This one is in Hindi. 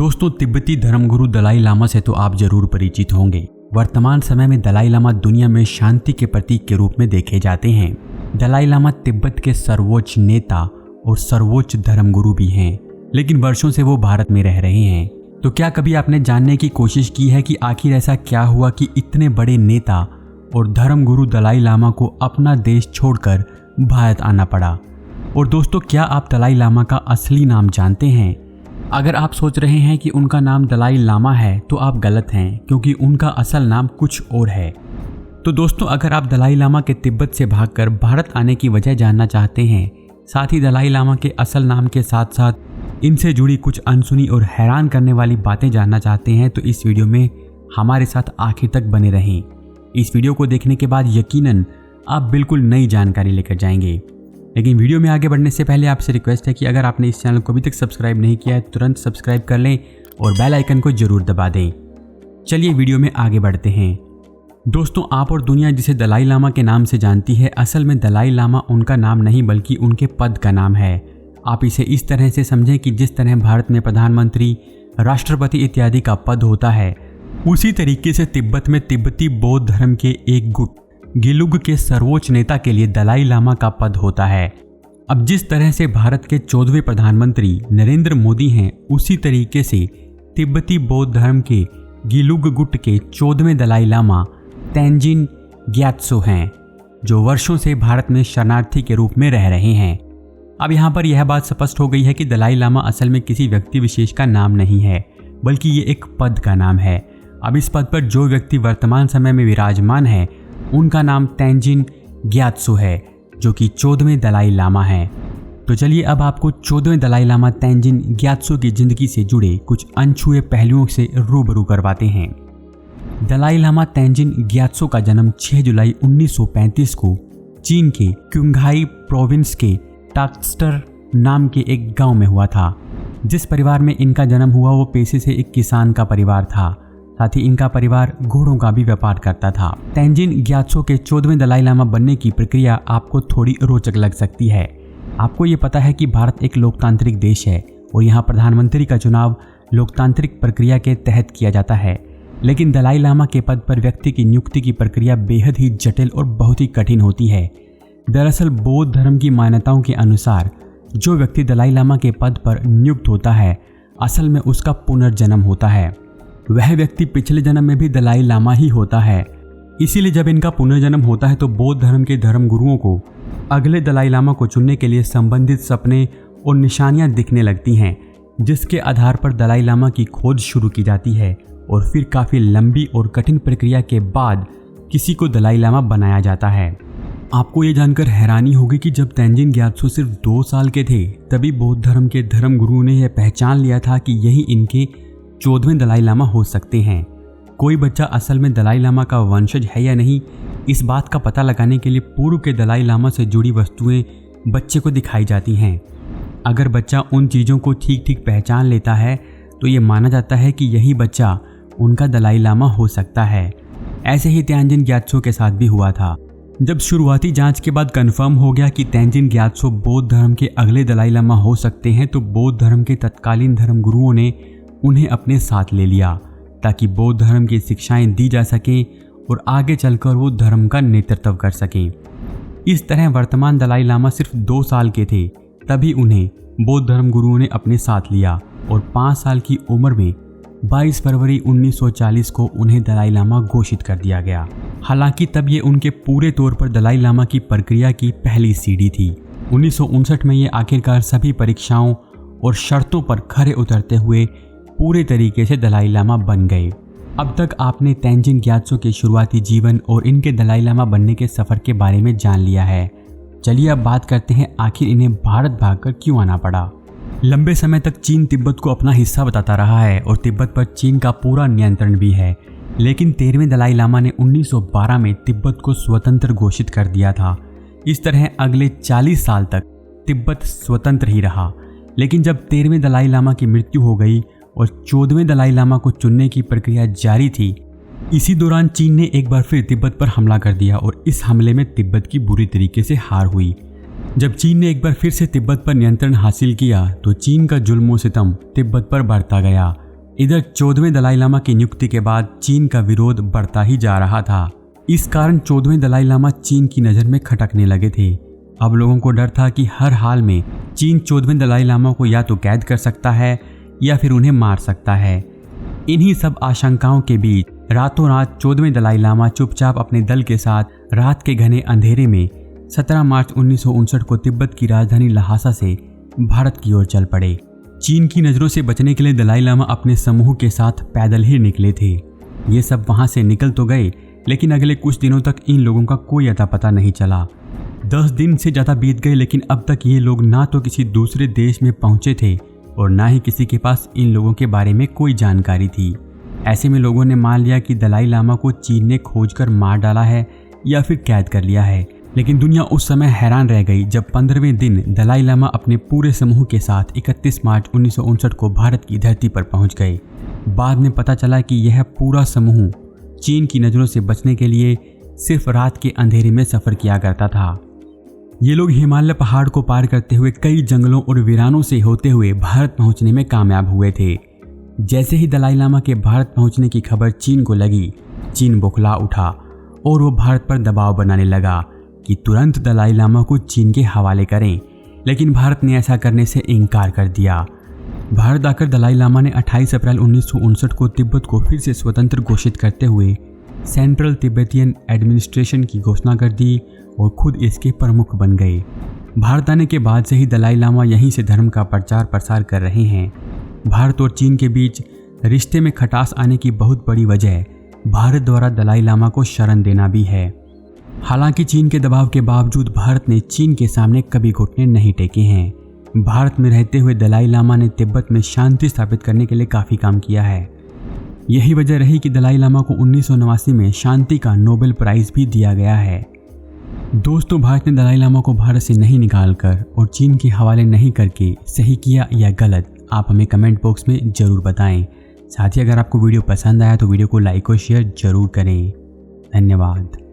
दोस्तों, तिब्बती धर्मगुरु दलाई लामा से तो आप जरूर परिचित होंगे। वर्तमान समय में दलाई लामा दुनिया में शांति के प्रतीक के रूप में देखे जाते हैं। दलाई लामा तिब्बत के सर्वोच्च नेता और सर्वोच्च धर्मगुरु भी हैं, लेकिन वर्षों से वो भारत में रह रहे हैं। तो क्या कभी आपने जानने की कोशिश की है कि आखिर ऐसा क्या हुआ कि इतने बड़े नेता और धर्मगुरु दलाई लामा को अपना देश छोड़कर भारत आना पड़ा? और दोस्तों, क्या आप दलाई लामा का असली नाम जानते हैं? अगर आप सोच रहे हैं कि उनका नाम दलाई लामा है तो आप गलत हैं, क्योंकि उनका असल नाम कुछ और है। तो दोस्तों, अगर आप दलाई लामा के तिब्बत से भागकर भारत आने की वजह जानना चाहते हैं, साथ ही दलाई लामा के असल नाम के साथ साथ इनसे जुड़ी कुछ अनसुनी और हैरान करने वाली बातें जानना चाहते हैं, तो इस वीडियो में हमारे साथ आखिर तक बने रहें। इस वीडियो को देखने के बाद यकीनन आप बिल्कुल नई जानकारी लेकर जाएंगे। लेकिन वीडियो में आगे बढ़ने से पहले आपसे रिक्वेस्ट है कि अगर आपने इस चैनल को अभी तक सब्सक्राइब नहीं किया है तो तुरंत सब्सक्राइब कर लें और बेल आइकन को जरूर दबा दें। चलिए वीडियो में आगे बढ़ते हैं। दोस्तों, आप और दुनिया जिसे दलाई लामा के नाम से जानती है, असल में दलाई लामा उनका नाम नहीं बल्कि उनके पद का नाम है। आप इसे इस तरह से समझें कि जिस तरह भारत में प्रधानमंत्री, राष्ट्रपति इत्यादि का पद होता है, उसी तरीके से तिब्बत में तिब्बती बौद्ध धर्म के एक गुट गिलुग के सर्वोच्च नेता के लिए दलाई लामा का पद होता है। अब जिस तरह से भारत के 14वें प्रधानमंत्री नरेंद्र मोदी हैं, उसी तरीके से तिब्बती बौद्ध धर्म के गिलुग गुट के 14वें दलाई लामा तेंजिन ग्यात्सो हैं, जो वर्षों से भारत में शरणार्थी के रूप में रह रहे हैं। अब यहाँ पर यह बात स्पष्ट हो गई है कि दलाई लामा असल में किसी व्यक्ति विशेष का नाम नहीं है, बल्कि ये एक पद का नाम है। अब इस पद पर जो व्यक्ति वर्तमान समय में विराजमान है, उनका नाम तेंजिन ग्यात्सो है, जो कि 14वें दलाई लामा है। तो चलिए अब आपको 14वें दलाई लामा तेंजिन ग्यात्सो की जिंदगी से जुड़े कुछ अनछुए पहलुओं से रूबरू करवाते हैं। दलाई लामा तेंजिन ग्यात्सो का जन्म 6 जुलाई 1935 को चीन के क्युंघाई प्रोविंस के टाक्स्टर नाम के एक गांव में हुआ था। जिस परिवार में इनका जन्म हुआ वो पेशे से एक किसान का परिवार था। साथ ही इनका परिवार घोड़ों का भी व्यापार करता था। तेंजिन ग्यात्सो के 14वें दलाई लामा बनने की प्रक्रिया आपको थोड़ी रोचक लग सकती है। आपको ये पता है कि भारत एक लोकतांत्रिक देश है और यहाँ प्रधानमंत्री का चुनाव लोकतांत्रिक प्रक्रिया के तहत किया जाता है, लेकिन दलाई लामा के पद पर व्यक्ति की नियुक्ति की प्रक्रिया बेहद ही जटिल और बहुत ही कठिन होती है। दरअसल बौद्ध धर्म की मान्यताओं के अनुसार जो व्यक्ति दलाई लामा के पद पर नियुक्त होता है, असल में उसका पुनर्जन्म होता है। वह व्यक्ति पिछले जन्म में भी दलाई लामा ही होता है। इसीलिए जब इनका पुनर्जन्म होता है तो बौद्ध धर्म के धर्म गुरुओं को अगले दलाई लामा को चुनने के लिए संबंधित सपने और निशानियां दिखने लगती हैं, जिसके आधार पर दलाई लामा की खोज शुरू की जाती है और फिर काफ़ी लंबी और कठिन प्रक्रिया के बाद किसी को दलाई लामा बनाया जाता है। आपको ये जानकर हैरानी होगी कि जब तेंजिन ग्यात्सो सिर्फ 2 साल के थे, तभी बौद्ध धर्म के धर्म गुरुओं ने यह पहचान लिया था कि यही इनके 14वें दलाई लामा हो सकते हैं। कोई बच्चा असल में दलाई लामा का वंशज है या नहीं, इस बात का पता लगाने के लिए पूर्व के दलाई लामा से जुड़ी वस्तुएं बच्चे को दिखाई जाती हैं। अगर बच्चा उन चीज़ों को ठीक ठीक पहचान लेता है तो ये माना जाता है कि यही बच्चा उनका दलाई लामा हो सकता है। ऐसे ही तेंजिन ग्यात्सो के साथ भी हुआ था। जब शुरुआती जांच के बाद कंफर्म हो गया कि तेंजिन ग्यात्सो बौद्ध धर्म के अगले दलाई लामा हो सकते हैं, तो बौद्ध धर्म के तत्कालीन धर्म गुरुओं ने उन्हें अपने साथ ले लिया ताकि बौद्ध धर्म की शिक्षाएं दी जा सकें और आगे चलकर वो धर्म का नेतृत्व कर सकें। इस तरह वर्तमान दलाई लामा सिर्फ 2 साल के थे, तभी उन्हें बौद्ध धर्म गुरुओं ने अपने साथ लिया और 5 साल की उम्र में 22 फरवरी 1940 को उन्हें दलाई लामा घोषित कर दिया गया। हालांकि तब ये उनके पूरे तौर पर दलाई लामा की प्रक्रिया की पहली सीढ़ी थी। 1959 में ये आखिरकार सभी परीक्षाओं और शर्तों पर खरे उतरते हुए पूरे तरीके से दलाई लामा बन गए। अब तक आपने तेंजिन ग्यात्सो के शुरुआती जीवन और इनके दलाई लामा बनने के सफ़र के बारे में जान लिया है। चलिए अब बात करते हैं आखिर इन्हें भारत भागकर क्यों आना पड़ा। लंबे समय तक चीन तिब्बत को अपना हिस्सा बताता रहा है और तिब्बत पर चीन का पूरा नियंत्रण भी है, लेकिन 13वें दलाई लामा ने 1912 में तिब्बत को स्वतंत्र घोषित कर दिया था। इस तरह अगले 40 साल तक तिब्बत स्वतंत्र ही रहा। लेकिन जब 13वें दलाई लामा की मृत्यु हो गई और 14वें दलाई लामा को चुनने की प्रक्रिया जारी थी, इसी दौरान चीन ने एक बार फिर तिब्बत पर हमला कर दिया और इस हमले में तिब्बत की बुरी तरीके से हार हुई। जब चीन ने एक बार फिर से तिब्बत पर नियंत्रण हासिल किया तो चीन का जुल्म सितम तिब्बत पर बढ़ता गया इधर 14वें दलाई लामा की नियुक्ति के बाद चीन का विरोध बढ़ता ही जा रहा था। इस कारण 14वें दलाई लामा चीन की नज़र में खटकने लगे थे। अब लोगों को डर था कि हर हाल में चीन 14वें दलाई लामा को या तो कैद कर सकता है या फिर उन्हें मार सकता है। इन्हीं सब आशंकाओं के बीच रातों रात 14वें दलाई लामा चुपचाप अपने दल के साथ रात के घने अंधेरे में 17 मार्च 1959 को तिब्बत की राजधानी लहासा से भारत की ओर चल पड़े। चीन की नज़रों से बचने के लिए दलाई लामा अपने समूह के साथ पैदल ही निकले थे। ये सब वहां से निकल तो गए, लेकिन अगले कुछ दिनों तक इन लोगों का कोई अता पता नहीं चला। 10 दिन से ज़्यादा बीत गए, लेकिन अब तक ये लोग ना तो किसी दूसरे देश में पहुंचे थे और ना ही किसी के पास इन लोगों के बारे में कोई जानकारी थी। ऐसे में लोगों ने मान लिया कि दलाई लामा को चीन ने खोजकर मार डाला है या फिर कैद कर लिया है। लेकिन दुनिया उस समय हैरान रह गई जब 15वें दिन दलाई लामा अपने पूरे समूह के साथ 31 मार्च 1959 को भारत की धरती पर पहुंच गए। बाद में पता चला कि यह पूरा समूह चीन की नज़रों से बचने के लिए सिर्फ रात के अंधेरे में सफ़र किया करता था। ये लोग हिमालय पहाड़ को पार करते हुए कई जंगलों और वीरानों से होते हुए भारत पहुंचने में कामयाब हुए थे। जैसे ही दलाई लामा के भारत पहुंचने की खबर चीन को लगी, चीन बौखला उठा और वो भारत पर दबाव बनाने लगा कि तुरंत दलाई लामा को चीन के हवाले करें। लेकिन भारत ने ऐसा करने से इनकार कर दिया। भारत आकर दलाई लामा ने 28 अप्रैल 1959 को तिब्बत को फिर से स्वतंत्र घोषित करते हुए सेंट्रल तिब्बतियन एडमिनिस्ट्रेशन की घोषणा कर दी और खुद इसके प्रमुख बन गए। भारत आने के बाद से ही दलाई लामा यहीं से धर्म का प्रचार प्रसार कर रहे हैं। भारत और चीन के बीच रिश्ते में खटास आने की बहुत बड़ी वजह भारत द्वारा दलाई लामा को शरण देना भी है। हालांकि चीन के दबाव के बावजूद भारत ने चीन के सामने कभी घुटने नहीं टेके हैं। भारत में रहते हुए दलाई लामा ने तिब्बत में शांति स्थापित करने के लिए काफ़ी काम किया है। यही वजह रही कि दलाई लामा को 1989 में शांति का नोबेल प्राइज़ भी दिया गया है। दोस्तों, भारत ने दलाई लामा को भारत से नहीं निकालकर और चीन के हवाले नहीं करके सही किया या गलत, आप हमें कमेंट बॉक्स में ज़रूर बताएं। साथ ही अगर आपको वीडियो पसंद आया तो वीडियो को लाइक और शेयर ज़रूर करें। धन्यवाद।